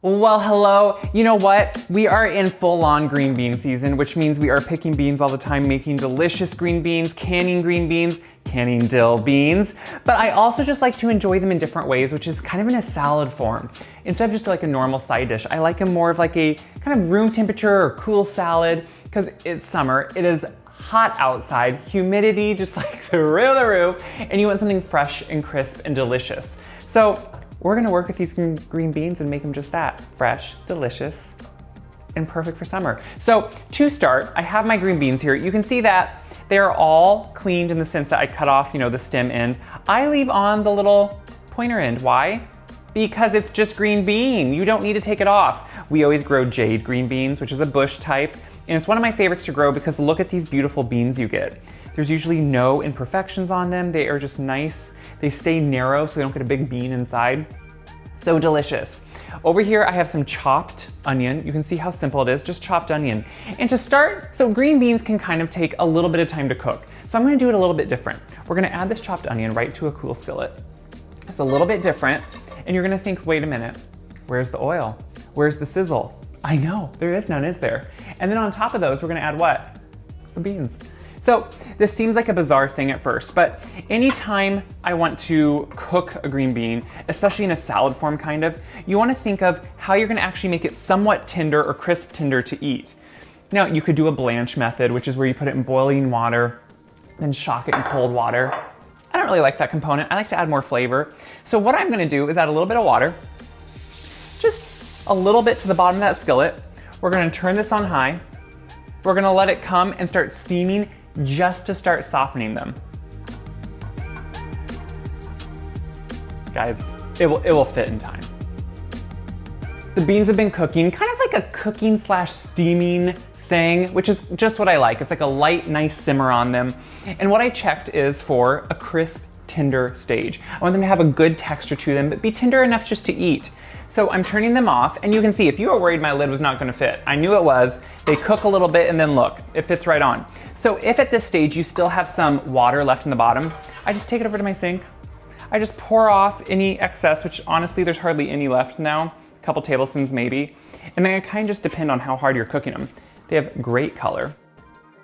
Well, hello. You know what? We are in full-on green bean season, which means we are picking beans all the time, making delicious green beans, canning dill beans. But I also just like to enjoy them in different ways, which is kind of in a salad form. Instead of just like a normal side dish, I like them more of like a kind of room temperature or cool salad, because it's summer, it is hot outside, humidity just like through the roof, and you want something fresh and crisp and delicious. So we're gonna work with these green beans and make them just that, fresh, delicious, and perfect for summer. So to start, I have my green beans here. You can see that they're all cleaned in the sense that I cut off, the stem end. I leave on the little pointer end. Why? Because it's just green bean. You don't need to take it off. We always grow jade green beans, which is a bush type, and it's one of my favorites to grow because look at these beautiful beans you get. There's usually no imperfections on them. They are just nice. They stay narrow so they don't get a big bean inside. So delicious. Over here I have some chopped onion. You can see how simple it is, just chopped onion. And to start, so green beans can kind of take a little bit of time to cook. So I'm gonna do it a little bit different. We're gonna add this chopped onion right to a cool skillet. It's a little bit different, and you're gonna think, wait a minute, where's the oil? Where's the sizzle? I know, there is none, is there? And then on top of those, we're gonna add what? The beans. So this seems like a bizarre thing at first, but anytime I want to cook a green bean, especially in a salad form kind of, you wanna think of how you're gonna actually make it somewhat tender or crisp tender to eat. Now you could do a blanch method, which is where you put it in boiling water, then shock it in cold water. I don't really like that component. I like to add more flavor. So what I'm gonna do is add a little bit of water, just a little bit to the bottom of that skillet. We're gonna turn this on high. We're gonna let it come and start steaming just to start softening them. Guys, it will fit in time. The beans have been cooking, kind of like a cooking / steaming thing, which is just what I like. It's like a light, nice simmer on them. And what I checked is for a crisp, tender stage. I want them to have a good texture to them, but be tender enough just to eat. So I'm turning them off, and you can see if you were worried my lid was not gonna fit, I knew it was. They cook a little bit and then look, it fits right on. So if at this stage you still have some water left in the bottom, I just take it over to my sink. I just pour off any excess, which honestly there's hardly any left now, a couple tablespoons maybe. And then it kind of just depend on how hard you're cooking them. They have great color.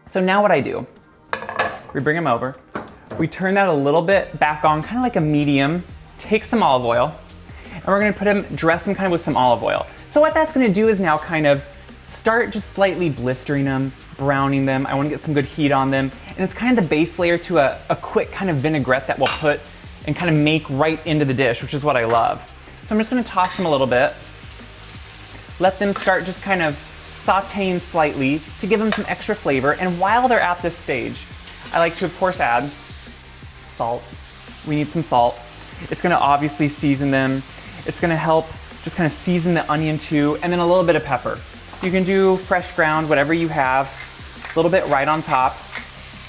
So now what I do, we bring them over, we turn that a little bit back on, kind of like a medium, take some olive oil, and we're gonna put them, dress them kind of with some olive oil. So what that's gonna do is now kind of start just slightly blistering them, browning them. I wanna get some good heat on them. And it's kind of the base layer to a quick kind of vinaigrette that we'll put and kind of make right into the dish, which is what I love. So I'm just gonna toss them a little bit. Let them start just kind of sauteing slightly to give them some extra flavor. And while they're at this stage, I like to, of course, add salt. We need some salt. It's gonna obviously season them. It's gonna help just kind of season the onion too, and then a little bit of pepper. You can do fresh ground, whatever you have, a little bit right on top.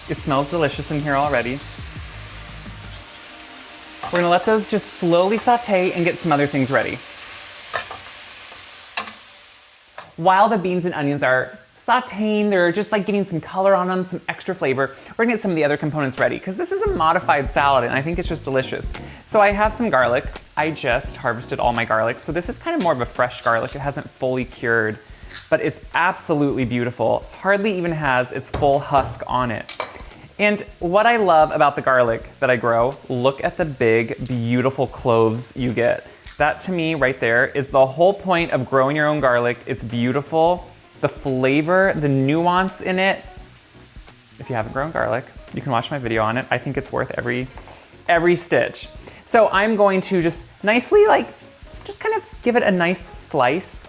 It smells delicious in here already. We're gonna let those just slowly saute and get some other things ready. While the beans and onions are sauteing, they're just like getting some color on them, some extra flavor, we're gonna get some of the other components ready, because this is a modified salad and I think it's just delicious. So I have some garlic. I just harvested all my garlic, so this is kind of more of a fresh garlic. It hasn't fully cured, but it's absolutely beautiful. Hardly even has its full husk on it. And what I love about the garlic that I grow, look at the big, beautiful cloves you get. That to me right there is the whole point of growing your own garlic. It's beautiful. The flavor, the nuance in it. If you haven't grown garlic, you can watch my video on it. I think it's worth every stitch. So I'm going to just nicely, just kind of give it a nice slice.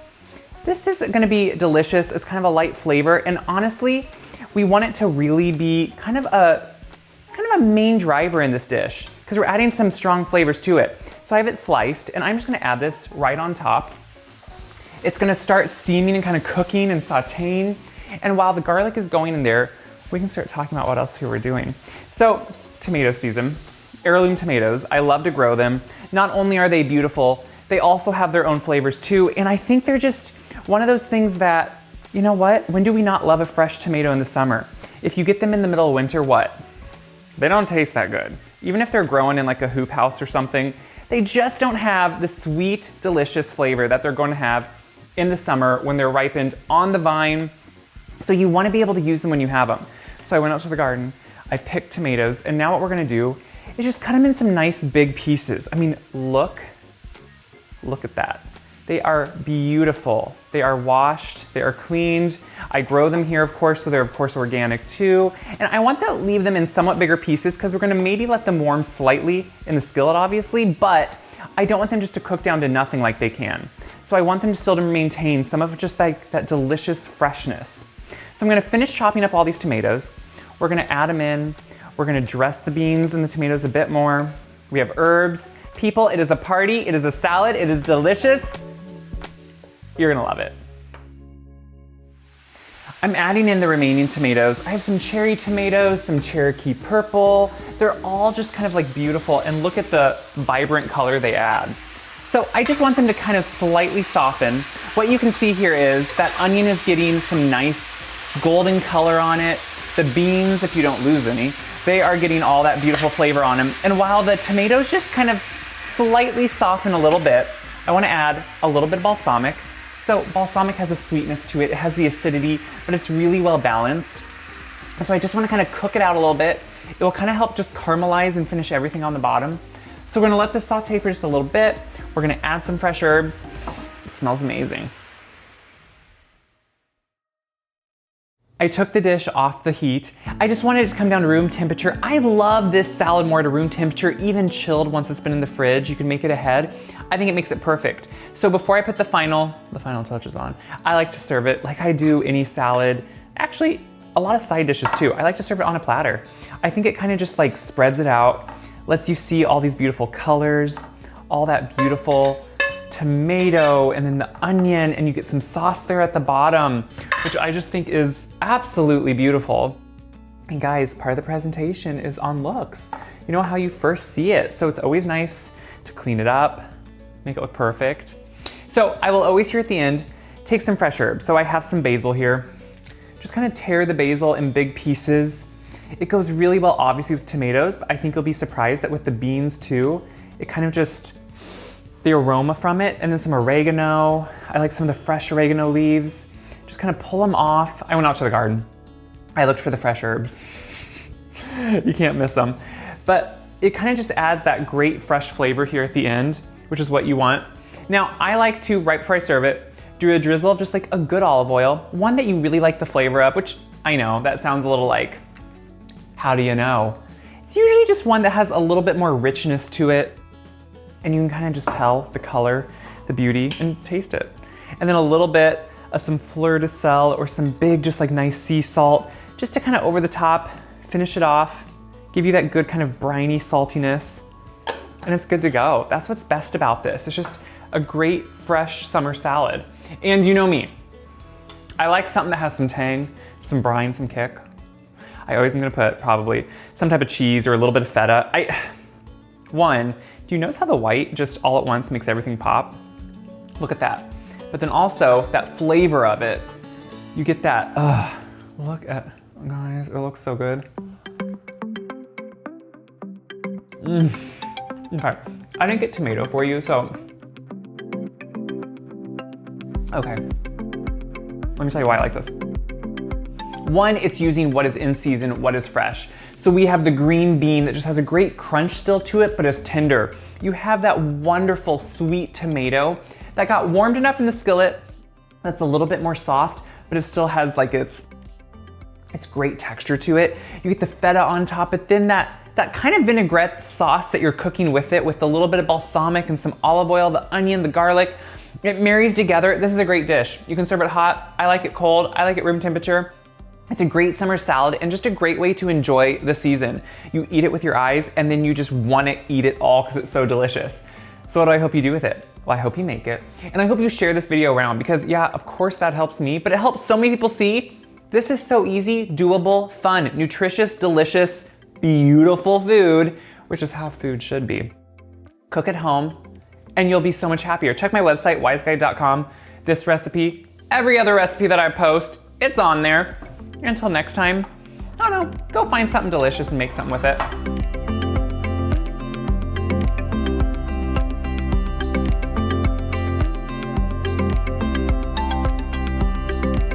This is gonna be delicious. It's kind of a light flavor. And honestly, we want it to really be kind of a main driver in this dish, because we're adding some strong flavors to it. So I have it sliced, and I'm just gonna add this right on top. It's gonna start steaming and kind of cooking and sauteing. And while the garlic is going in there, we can start talking about what else we were doing. So, tomato season, heirloom tomatoes. I love to grow them. Not only are they beautiful, they also have their own flavors too. And I think they're just one of those things that, you know what? When do we not love a fresh tomato in the summer? If you get them in the middle of winter, what? They don't taste that good. Even if they're growing in like a hoop house or something, They just don't have the sweet, delicious flavor that they're going to have in the summer when they're ripened on the vine. So you want to be able to use them when you have them. So I went out to the garden, I picked tomatoes, and now what we're going to do is just cut them in some nice big pieces. I mean, look at that. They are beautiful. They are washed, they are cleaned. I grow them here, of course, so they're of course organic too. And I want to leave them in somewhat bigger pieces because we're gonna maybe let them warm slightly in the skillet, obviously, but I don't want them just to cook down to nothing like they can. So I want them still to maintain some of just like that delicious freshness. So I'm gonna finish chopping up all these tomatoes. We're gonna add them in. We're gonna dress the beans and the tomatoes a bit more. We have herbs. People, it is a party, it is a salad, it is delicious. You're gonna love it. I'm adding in the remaining tomatoes. I have some cherry tomatoes, some Cherokee purple. They're all just kind of like beautiful, and look at the vibrant color they add. So I just want them to kind of slightly soften. What you can see here is that onion is getting some nice golden color on it. The beans, if you don't lose any, they are getting all that beautiful flavor on them. And while the tomatoes just kind of slightly soften a little bit, I wanna add a little bit of balsamic. So balsamic has a sweetness to it, it has the acidity, but it's really well balanced. And so I just wanna kind of cook it out a little bit. It will kind of help just caramelize and finish everything on the bottom. So we're gonna let this saute for just a little bit. We're gonna add some fresh herbs. It smells amazing. I took the dish off the heat. I just wanted it to come down to room temperature. I love this salad more to room temperature, even chilled once it's been in the fridge. You can make it ahead. I think it makes it perfect. So before I put the final touches on, I like to serve it like I do any salad. Actually, a lot of side dishes too. I like to serve it on a platter. I think it kind of just like spreads it out, lets you see all these beautiful colors, all that beautiful tomato, and then the onion, and you get some sauce there at the bottom, which I just think is absolutely beautiful. And guys, part of the presentation is on looks. You know how you first see it. So it's always nice to clean it up, make it look perfect. So I will always here at the end, take some fresh herbs. So I have some basil here. Just kind of tear the basil in big pieces. It goes really well, obviously, with tomatoes, but I think you'll be surprised that with the beans too, it kind of just, the aroma from it, and then some oregano. I like some of the fresh oregano leaves. Just kind of pull them off. I went out to the garden. I looked for the fresh herbs. You can't miss them. But it kind of just adds that great fresh flavor here at the end, which is what you want. Now, I like to, right before I serve it, do a drizzle of just like a good olive oil, one that you really like the flavor of, which I know, that sounds a little like, how do you know? It's usually just one that has a little bit more richness to it, and you can kind of just tell the color, the beauty, and taste it. And then a little bit of some fleur de sel or some big, just like nice sea salt, just to kind of over the top, finish it off, give you that good kind of briny saltiness, and it's good to go. That's what's best about this. It's just a great, fresh summer salad. And you know me, I like something that has some tang, some brine, some kick. I always am gonna put probably some type of cheese or a little bit of feta. One, do you notice how the white just all at once makes everything pop? Look at that. But then also that flavor of it, you get that, look at, guys, it looks so good. Okay, I didn't get tomato for you, so. Okay, let me tell you why I like this. One, it's using what is in season, what is fresh. So we have the green bean that just has a great crunch still to it, but is tender. You have that wonderful sweet tomato that got warmed enough in the skillet that's a little bit more soft, but it still has like its great texture to it. You get the feta on top, but then that kind of vinaigrette sauce that you're cooking with it, with a little bit of balsamic and some olive oil, the onion, the garlic, it marries together. This is a great dish. You can serve it hot. I like it cold. I like it room temperature. It's a great summer salad and just a great way to enjoy the season. You eat it with your eyes and then you just want to eat it all because it's so delicious. So what do I hope you do with it? Well, I hope you make it. And I hope you share this video around because yeah, of course that helps me, but it helps so many people see this is so easy, doable, fun, nutritious, delicious, beautiful food, which is how food should be. Cook at home and you'll be so much happier. Check my website, wiseguide.com. This recipe, every other recipe that I post, it's on there. Until next time, I don't know, go find something delicious and make something with it. Bye.